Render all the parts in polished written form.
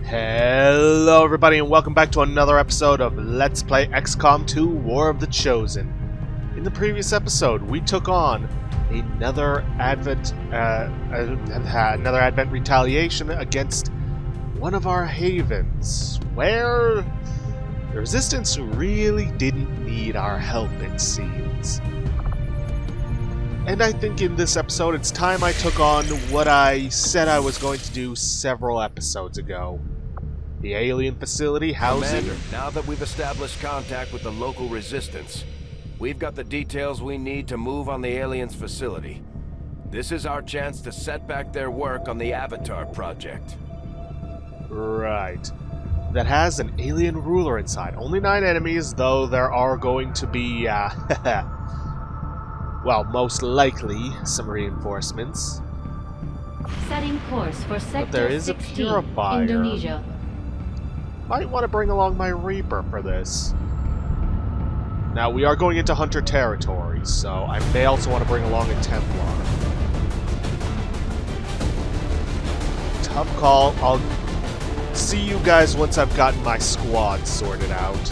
Hello everybody and welcome back to another episode of Let's Play XCOM 2 War of the Chosen. In the previous episode, we took on another Advent retaliation against one of our havens, where the Resistance really didn't need our help, it seems. And I think in this episode, it's time I took on what I said I was going to do several episodes ago. The alien facility housing... Commander, now that we've established contact with the local resistance, we've got the details we need to move on the aliens' facility. This is our chance to set back their work on the Avatar project. Right. That has an alien ruler inside. Only 9 enemies, though there are going to be, well, most likely, some reinforcements. Setting course for Sector But there is 16, a Purifier. Indonesia. Might want to bring along my Reaper for this. Now, we are going into Hunter territory, so I may also want to bring along a Templar. Tough call. I'll see you guys once I've gotten my squad sorted out.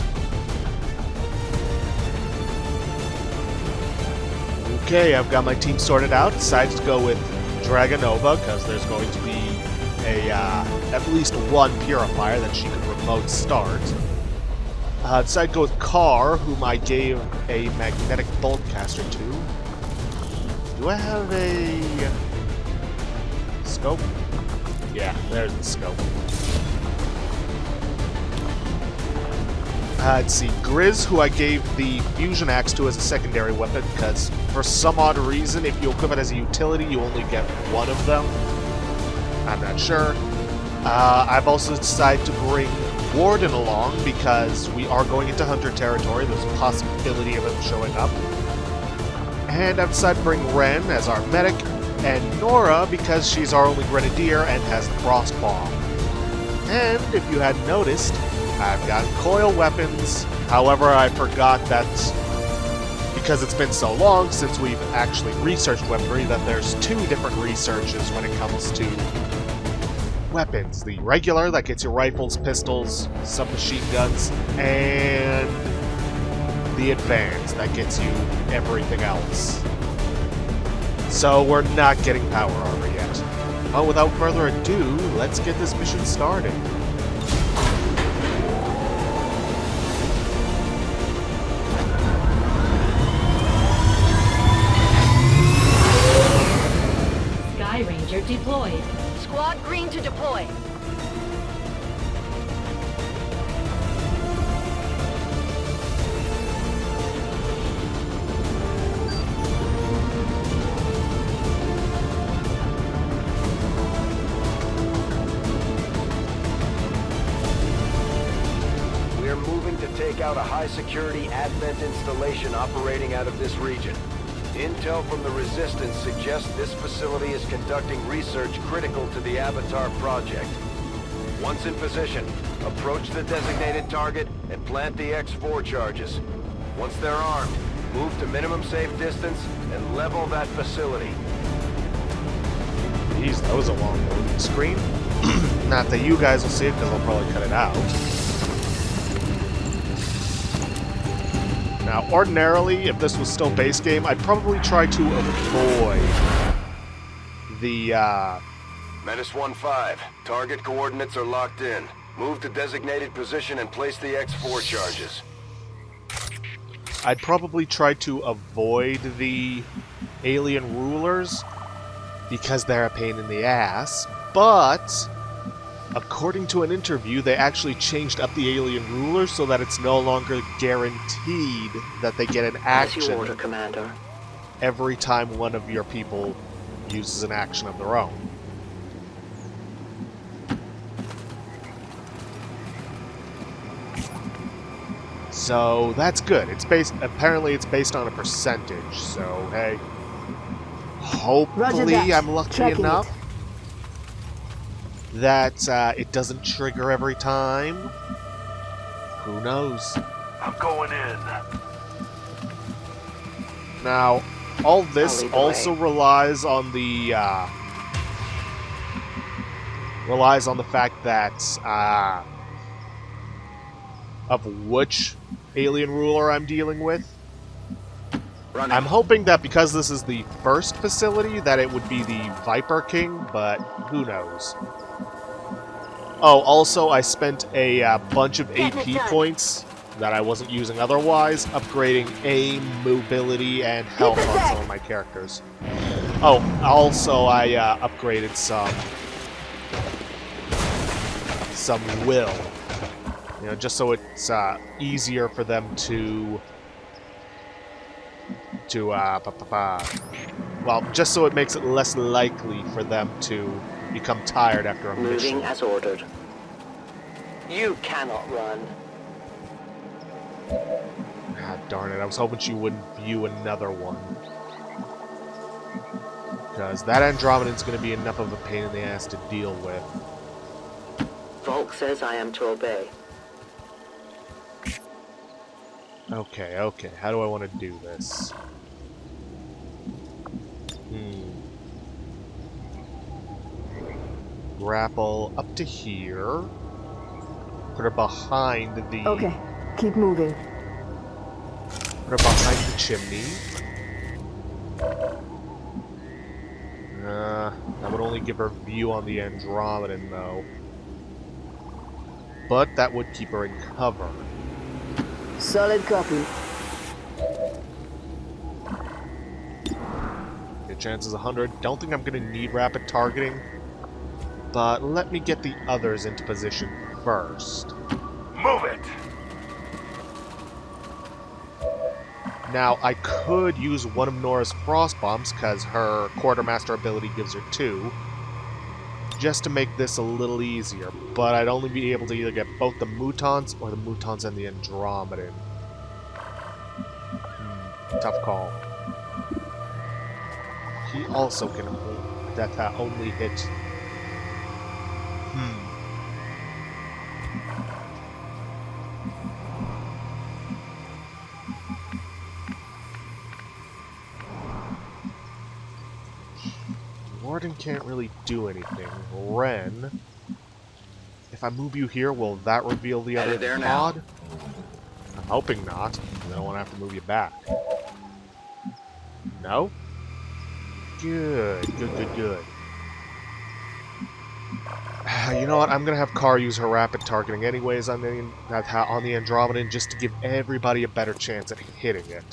Okay, I've got my team sorted out. Decided to go with Dragonova because there's going to be a at least one Purifier that she can remote start. Decided to go with Carr, whom I gave a magnetic bolt caster to. Do I have a scope? Yeah, there's the scope. Let's see, Grizz, who I gave the fusion axe to as a secondary weapon, because for some odd reason, if you equip it as a utility, you only get one of them. I'm not sure. I've also decided to bring Warden along, because we are going into Hunter territory. There's a possibility of him showing up. And I've decided to bring Ren as our medic, and Nora, because she's our only Grenadier and has the Frost Bomb. And if you hadn't noticed, I've got coil weapons. However, I forgot that because it's been so long since we've actually researched weaponry that there's 2 different researches when it comes to weapons. The regular, that gets you rifles, pistols, submachine guns, and the advanced, that gets you everything else. So we're not getting power armor yet. But without further ado, let's get this mission started. Ranger deployed. Squad green to deploy. We're moving to take out a high-security Advent installation operating out of this region. Intel from the Resistance suggests this facility is conducting research critical to the Avatar project. Once in position, approach the designated target and plant the X4 charges. Once they're armed, move to minimum safe distance and level that facility. Jeez, that was a long loading screen. Not that you guys will see it because I'll probably cut it out. Now, ordinarily, if this was still base game, I'd probably try to avoid the, Menace 1-5. Target coordinates are locked in. Move to designated position and place the X4 charges. I'd probably try to avoid the alien rulers, because they're a pain in the ass, but according to an interview, they actually changed up the alien rulers so that it's no longer guaranteed that they get an action As you order, Commander. every time one of your people uses an action of their own. So that's good. Apparently it's based on a percentage, so hey. Hopefully I'm lucky enough that it doesn't trigger every time. Who knows? I'm going in. Now, all this also relies on the relies on the fact that of which alien ruler I'm dealing with. Running. I'm hoping that because this is the first facility that it would be the Viper King, but who knows. Oh, also I spent a bunch of AP points that I wasn't using otherwise, upgrading aim, mobility, and health on some of my characters. Oh, also I upgraded some will. You know, just so it's easier for them to well, just so it makes it less likely for them to become tired after a mission. Moving as ordered. You cannot run. Ah, darn it, I was hoping she wouldn't view another one. Because that Andromedan's going to be enough of a pain in the ass to deal with. Volk says I am to obey. Okay, okay, how do I want to do this? Grapple up to here. Put her behind the... Okay, keep moving. Put her behind the chimney. That would only give her view on the Andromedan, though. But that would keep her in cover. Solid copy. Hit chances 100. Don't think I'm going to need rapid targeting. But let me get the others into position first. Move it! Now, I could use one of Nora's frost bombs, because her quartermaster ability gives her 2, just to make this a little easier, but I'd only be able to either get both the Mutons or the Mutons and the Andromedan. Tough call. He also can only hit... Warden can't really do anything. Ren, if I move you here, will that reveal the other there pod? I'm hoping not. I don't want to have to move you back. No? Good, good, good, good. You know what? I'm gonna have Kar use her rapid targeting anyways on the Andromedan, just to give everybody a better chance at hitting it.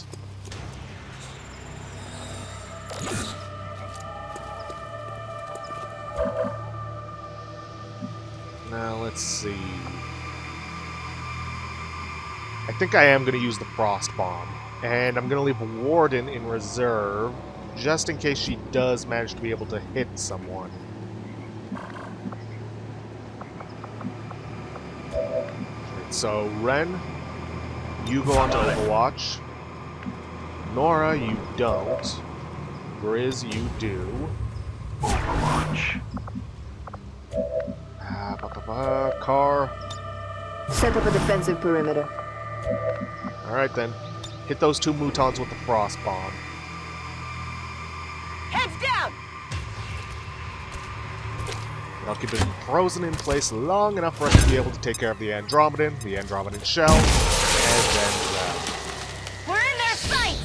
Now, let's see. I think I am going to use the Frost Bomb. And I'm going to leave Warden in reserve, just in case she does manage to be able to hit someone. So, Ren, you go on to Overwatch. Nora, you don't. Grizz, you do. Overwatch. Kar. Set up a defensive perimeter. Alright then. Hit those 2 Mutons with the Frost Bomb. Heads down! I'll keep it frozen in place long enough for us to be able to take care of the Andromedan shell, and then grab. We're in their sights!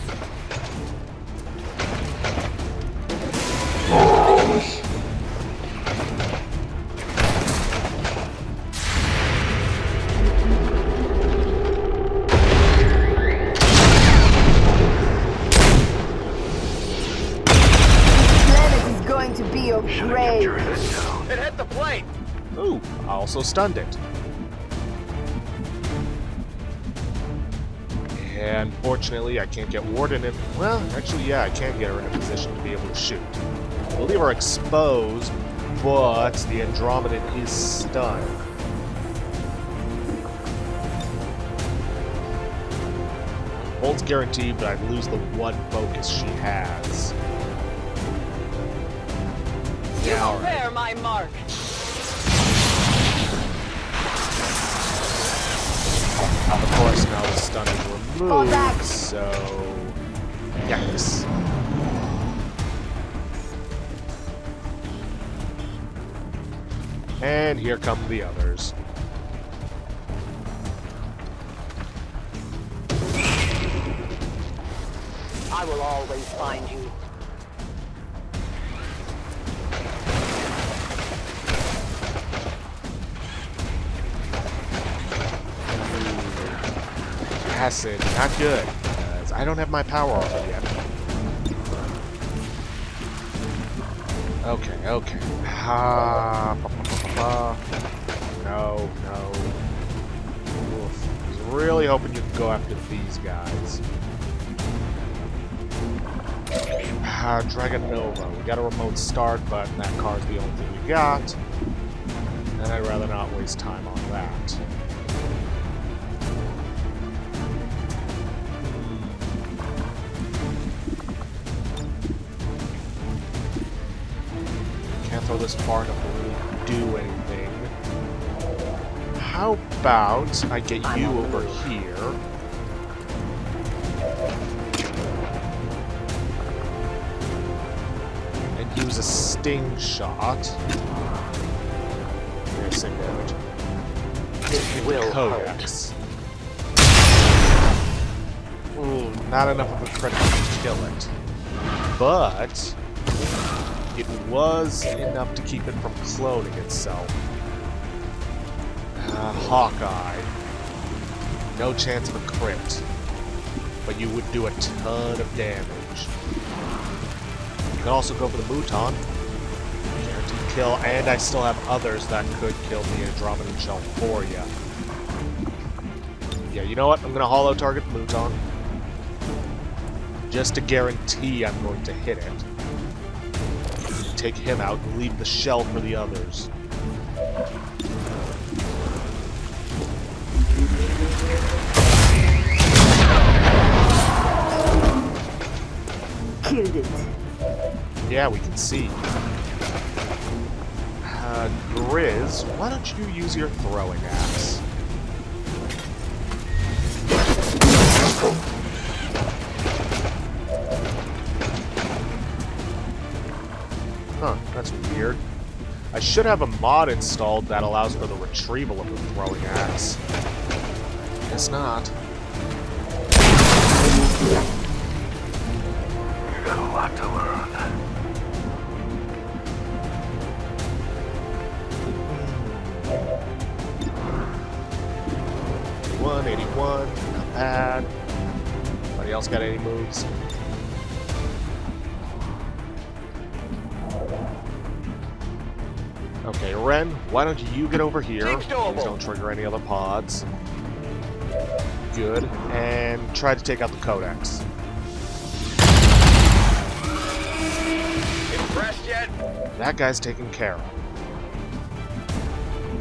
Great. It hit the plate! Ooh, I also stunned it. And fortunately, I can't get Warden in... Well, actually, yeah, I can get her in a position to be able to shoot. We'll leave her exposed, but the Andromedan is stunned. Hold's guaranteed, but I'd lose the one focus she has. You will bear my mark. Of course, now the stun is removed, so... Yikes. And here come the others. I will always find you. Acid, not good. Because I don't have my power on yet. Okay, okay. No, no. Oof. I was really hoping you could go after these guys. Dragon Nova. We got a remote start, but that car's the only thing we got. And I'd rather not waste time on that. Can't throw this far enough to really do anything. How about I get you over here? Use a sting shot. Same damage. This will Codex. Ooh, not enough of a critical to kill it. But it was enough to keep it from cloning itself. Hawkeye. No chance of a crit. But you would do a ton of damage. You can also go for the Mouton. Guaranteed kill, and I still have others that could kill the Andromedan Shell for you. Yeah, you know what? I'm going to hollow target the Mouton. Just to guarantee I'm going to hit it. Take him out and leave the shell for the others. Killed it. Yeah, we can see. Grizz, why don't you use your throwing axe? Huh, that's weird. I should have a mod installed that allows for the retrieval of the throwing axe. Guess not. You got a lot to learn. 81, not bad. Anybody else got any moves? Okay, Ren, why don't you get over here? Please don't trigger any other pods. Good. And try to take out the Codex. Impressed yet? That guy's taken care of.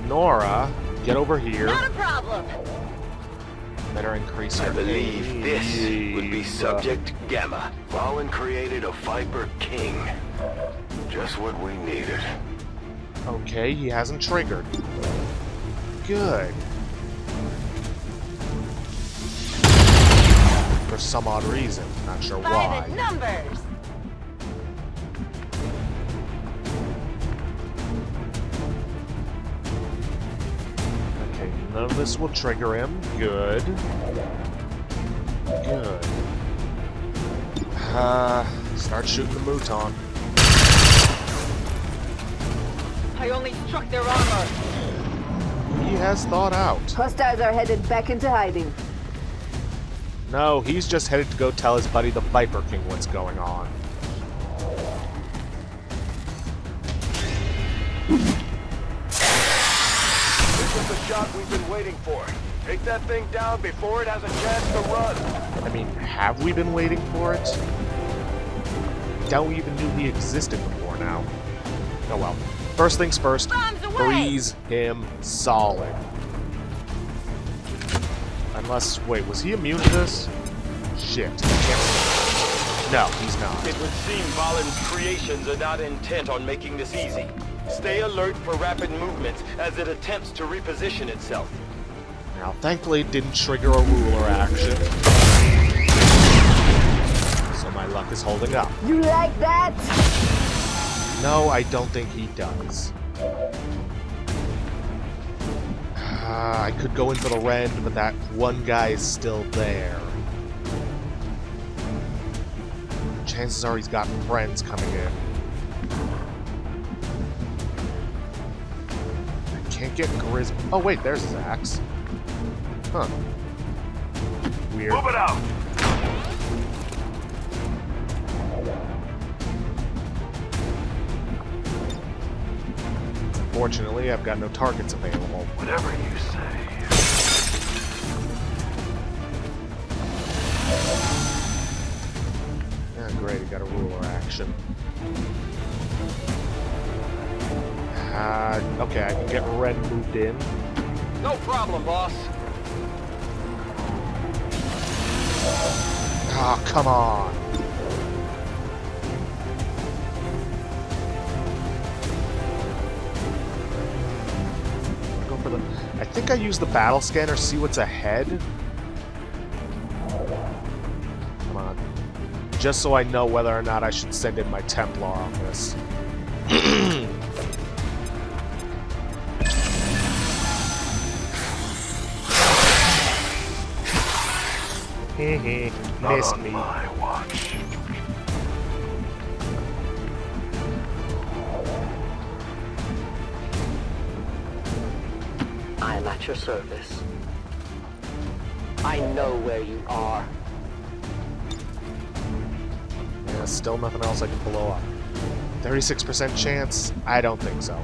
Nora, get over here. Not a problem. Better increase I your believe this would be aim. Subject Gamma. Fallen created a Viper King. Just what we needed. Okay, he hasn't triggered. Good. For some odd reason, not sure why. By the numbers. Okay, none of this will trigger him. Good. Good. Start shooting the Mouton. I only struck their armor. He has thought out. Hostiles are headed back into hiding. No, he's just headed to go tell his buddy the Viper King what's going on. This is the shot we've been waiting for. Take that thing down before it has a chance to run. I mean, have we been waiting for it? Doubt we even knew he existed before now. Oh well. First things first, freeze him solid. Unless, wait, was he immune to this? Shit, I can't remember. No, he's not. It would seem Valen's creations are not intent on making this easy. Stay alert for rapid movements as it attempts to reposition itself. Now, thankfully it didn't trigger a ruler action. So my luck is holding up. You like that? No, I don't think he does. I could go in for the rend, but that one guy is still there. Chances are he's got friends coming in. I can't get Grizz. Oh wait, there's his axe. Huh. Weird. Move it out! Unfortunately, I've got no targets available. Whatever you say. Ah, great, I got a ruler action. Okay, I can get Red moved in. No problem, boss. Ah, come on. Go for the. I think I use the battle scanner, see what's ahead. Come on. Just so I know whether or not I should send in my Templar on this. Hehe, missed me. My watch. I'm at your service. I know where you are. Yeah, still nothing else I can blow up. 36% chance? I don't think so.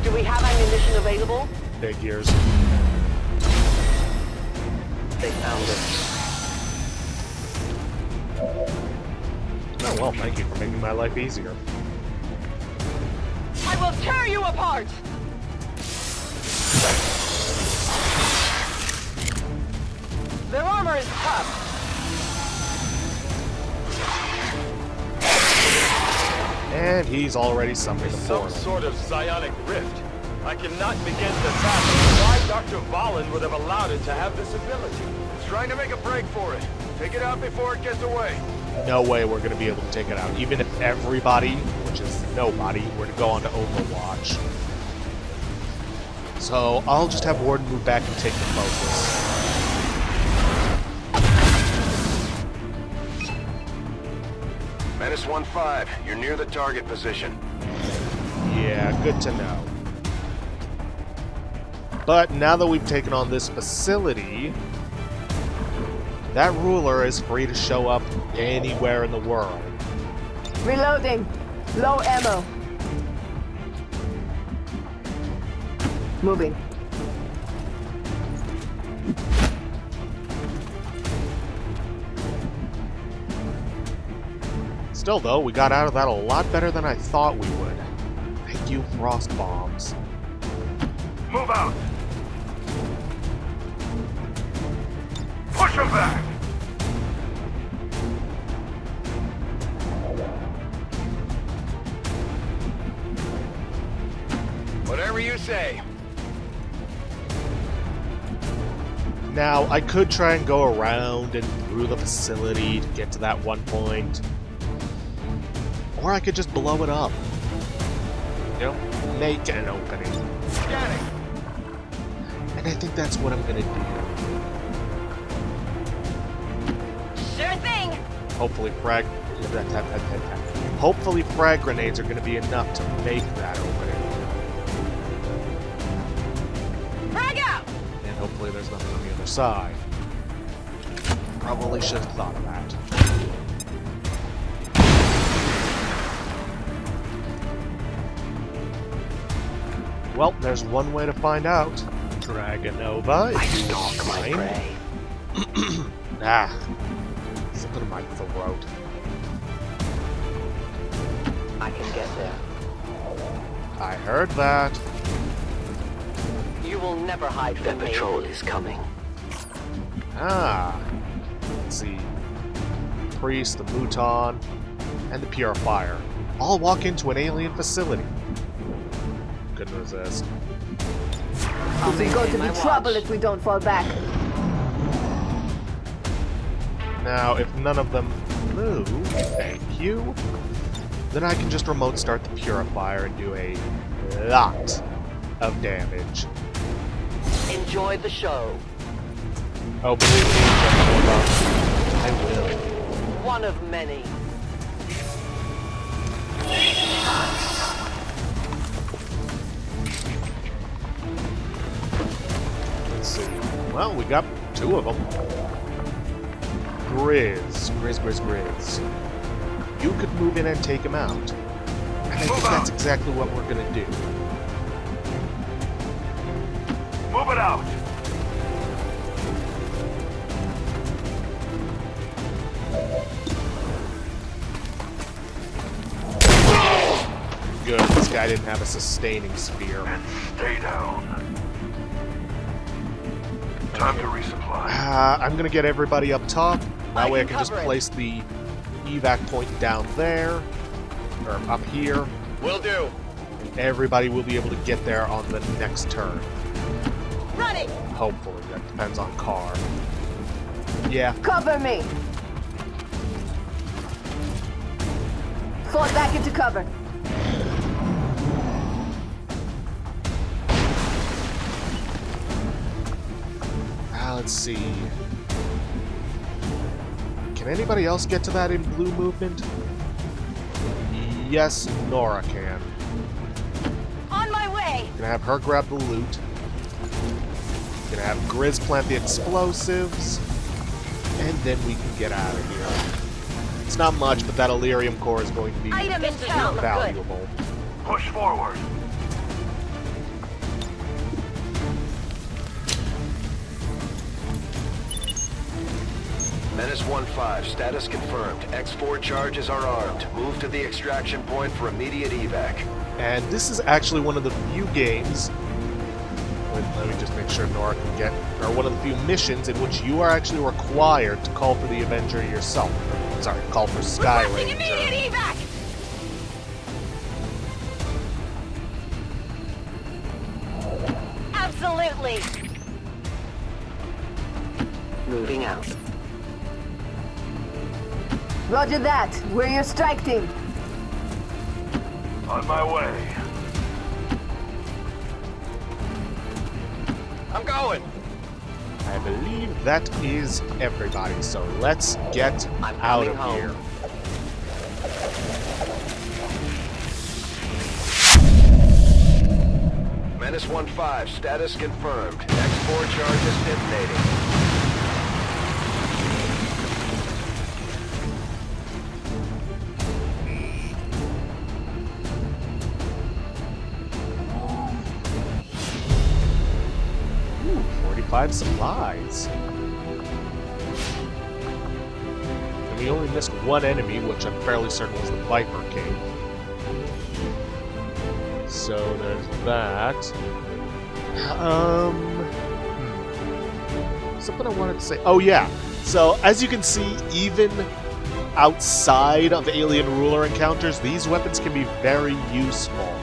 Do we have ammunition available? Figures. They found it. Oh well, thank you for making my life easier. I will tear you apart! Their armor is tough. And he's already summoning a Some portal. sort of psionic rift. I cannot begin to fathom why Dr. Valen would have allowed it to have this ability. It's trying to make a break for it. Take it out before it gets away. No way we're going to be able to take it out. Even if everybody, which is nobody, were to go on to Overwatch. So I'll just have Warden move back and take the focus. Menace 1-5, you're near the target position. Yeah, good to know. But now that we've taken on this facility, that ruler is free to show up anywhere in the world. Reloading. Low ammo. Moving. Still though, we got out of that a lot better than I thought we would. Thank you, Frost Bombs. Move out! Push him back! Whatever you say. Now, I could try and go around and through the facility to get to that one point. Or I could just blow it up. You know, make an opening. Scanning! And I think that's what I'm gonna do. Sure thing! Hopefully frag grenades are gonna be enough to make that opening. Frag out! And hopefully there's nothing on the other side. Probably should have thought of that. Well, there's one way to find out. Dragonova, I if you stalk don't my mind. prey. Something in my throat. I can get there. I heard that. You will never hide from me. The patrol is coming. Let's see. Priest, the Mouton, and the Purifier all walk into an alien facility. Couldn't resist. We're going to be trouble if we don't fall back. Now, if none of them Move. Thank you. Then I can just remote start the Purifier and do a lot of damage. Enjoy the show. Oh, believe me, I will. One of many. Let's see. Well, we got 2 of them. Grizz. You could move in and take him out. And I think that's exactly what we're gonna do. Move it out! Good, this guy didn't have a sustaining spear. Stay down. Time to resupply. I'm gonna get everybody up top. That way I can can just cover it. place the evac point down there, or up here. Will do. Everybody will be able to get there on the next turn. Run it! Hopefully, that depends on car. Yeah, Cover me. Fall back into cover. let's see. Can anybody else get to that in blue movement? Yes, Nora can. On my way! Gonna have her grab the loot. Gonna have Grizz plant the explosives. And then we can get out of here. It's not much, but that Illyrium core is going to be Item intel. valuable. Push forward. Menace 1-5, status confirmed. X4 charges are armed. Move to the extraction point for immediate evac. And this is actually one of the few games. Let me just make sure Nora can get. Or one of the few missions in which you are actually required to call for the Avenger yourself. Sorry, call for Sky Requesting Ranger. immediate evac! Absolutely! Moving out. Roger that. We're your strike team. On my way. I'm going. I believe that is everybody, so let's get I'm out coming of home. here. Menace 1-5, status confirmed. X4 charges detonating. Ooh, 45 supplies. And we only missed one enemy, which I'm fairly certain was the Viper King. So there's that. Something I wanted to say. Oh yeah. So as you can see, even outside of alien ruler encounters, these weapons can be very useful.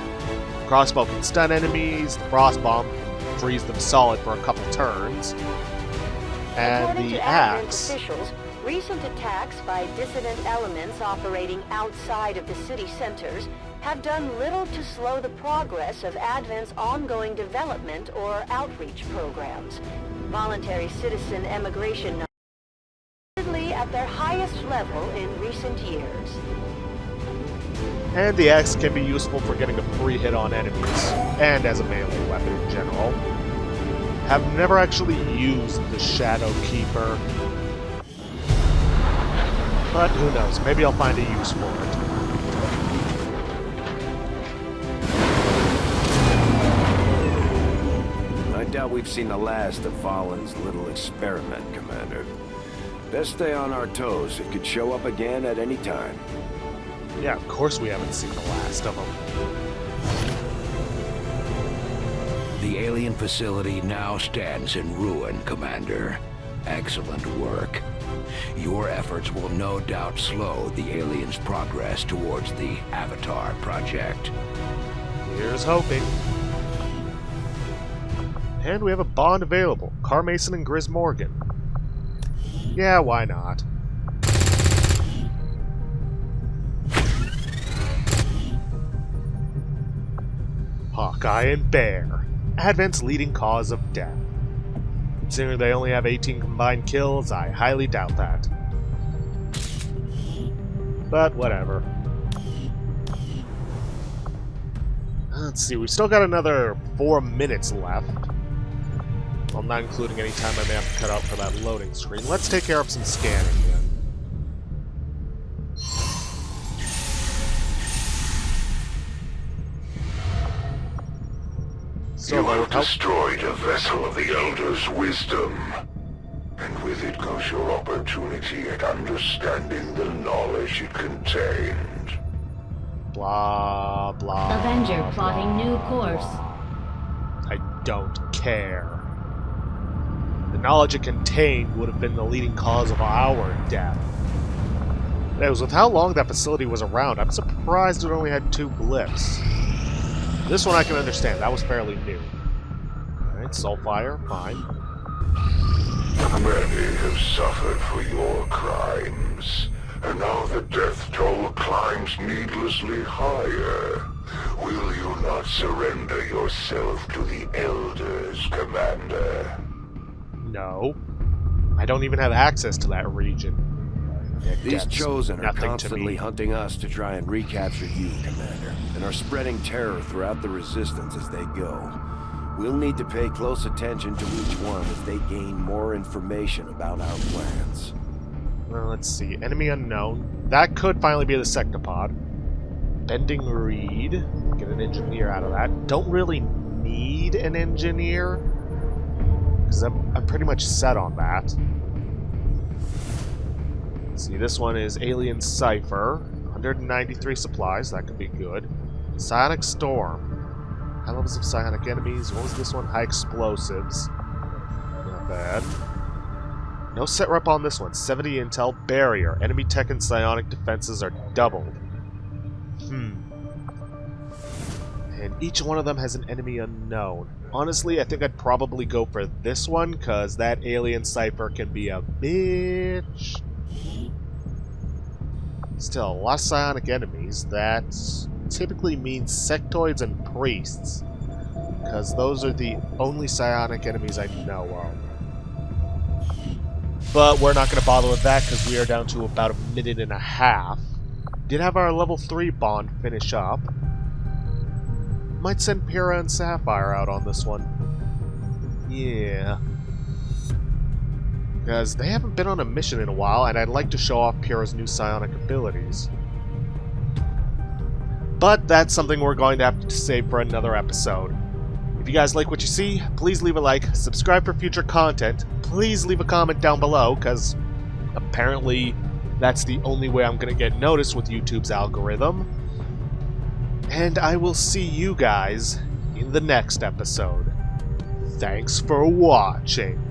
Crossbow can stun enemies. The frost bomb can freeze them solid for a couple turns. And According the to Advent axe. officials, recent attacks by dissident elements operating outside of the city centers have done little to slow the progress of Advent's ongoing development or outreach programs. Voluntary citizen emigration numbers are currently at their highest level in recent years. And the axe can be useful for getting a free hit on enemies, and as a melee weapon in general. Have never actually used the Shadow Keeper, but who knows, maybe I'll find a use for it. I doubt we've seen the last of Valen's little experiment, Commander. Best stay on our toes. It could show up again at any time. Yeah, of course we haven't seen the last of them. The alien facility now stands in ruin, Commander. Excellent work. Your efforts will no doubt slow the aliens' progress towards the Avatar project. Here's hoping. And we have a bond available. Car Mason and Grizz Morgan. Yeah, why not? Hawkeye and Bear. Advent's leading cause of death. Considering they only have 18 combined kills, I highly doubt that. But whatever. Let's see, we still got another 4 minutes left. Well, not including any time I may have to cut out for that loading screen. Let's take care of some scanning then. You have destroyed a vessel of the Elder's wisdom. And with it goes your opportunity at understanding the knowledge it contained. Blah, blah. Avenger plotting new course. I don't care. The knowledge it contained would have been the leading cause of our death. It was with how long that facility was around, I'm surprised it only had 2 blips. This one I can understand, that was fairly new. Alright, Soulfire, fine. Many have suffered for your crimes, and now the death toll climbs needlessly higher. Will you not surrender yourself to the Elders, Commander? No. I don't even have access to that region. These Chosen are nothing constantly to me. hunting us to try and recapture you, Commander, and are spreading terror throughout the Resistance as they go. We'll need to pay close attention to each one as they gain more information about our plans. Well, let's see. Enemy unknown. That could finally be the Sectopod. Bending Reed. Get an engineer out of that. Don't really need an engineer, because I'm pretty much set on that. Let's see, this one is Alien Cipher. 193 supplies. That could be good. Psionic Storm. High levels of psionic enemies. What was this one? High explosives. Not bad. No set rep on this one. 70 intel. Barrier. Enemy tech and psionic defenses are doubled. And each one of them has an enemy unknown. Honestly, I think I'd probably go for this one, because that Alien Cipher can be a bitch. Still, a lot of psionic enemies. That typically means sectoids and priests, because those are the only psionic enemies I know of. But we're not going to bother with that, because we are down to about 1.5 minutes. Did have our level 3 bond finish up. Might send Pyrrha and Sapphire out on this one. Yeah. Because they haven't been on a mission in a while, and I'd like to show off Pyrrha's new psionic abilities. But that's something we're going to have to save for another episode. If you guys like what you see, please leave a like, subscribe for future content, please leave a comment down below, because apparently that's the only way I'm going to get noticed with YouTube's algorithm. And I will see you guys in the next episode. Thanks for watching.